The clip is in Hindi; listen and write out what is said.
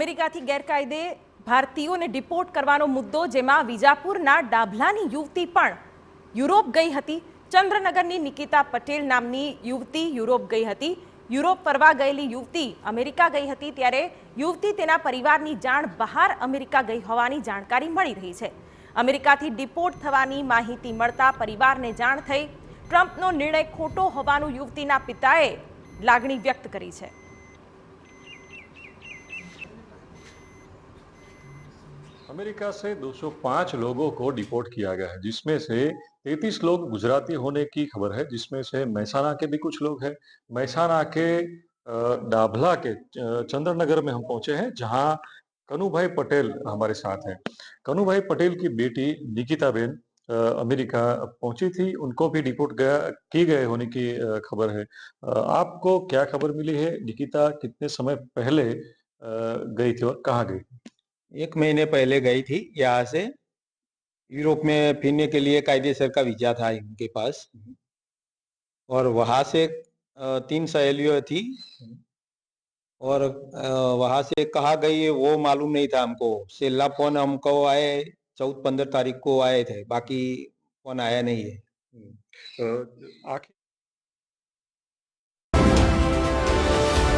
અમેરિકાથી ગેરકાયદે ભારતીયોને ડિપોર્ટ કરવાનો મુદ્દો, જેમાં વિજાપુરના ડાભલાની યુવતી પણ યુરોપ ગઈ હતી. ચંદ્રનગરની નિકિતા પટેલ નામની યુવતી યુરોપ ગઈ હતી. યુરોપ ફરવા ગયેલી યુવતી અમેરિકા ગઈ હતી, ત્યારે યુવતી તેના પરિવારની જાણ બહાર અમેરિકા ગઈ હોવાની જાણકારી મળી રહી છે. અમેરિકાથી ડિપોર્ટ થવાની માહિતી મળતા પરિવારને જાણ થઈ. ટ્રમ્પનો નિર્ણય ખોટો હોવાનું યુવતીના પિતાએ લાગણી વ્યક્ત કરી છે. अमेरिका से 205 लोगों को डिपोर्ट किया गया है, जिसमें से 33 लोग गुजराती होने की खबर है, जिसमें से महसाना के भी कुछ लोग हैं। महसाना के डाभला के चंद्रनगर में हम पहुंचे हैं, जहां कनुभाई पटेल हमारे साथ हैं। कनुभाई पटेल की बेटी निकिता बेन अमेरिका पहुंची थी, उनको भी डिपोर्ट की गए होने की खबर है। आपको क्या खबर मिली है? निकिता कितने समय पहले गई थी और कहाँ गई थी? 1 महीने पहले गई थी यहाँ से। यूरोप में फिरने के लिए कायदेसर का वीजा था इनके पास, और वहां से 3 सहेलियां थी, और वहां से कहाँ गई है वो मालूम नहीं था हमको। सेल्ला फोन हमको आए 14-15 तारीख को आए थे, बाकी फोन आया नहीं है। आखिर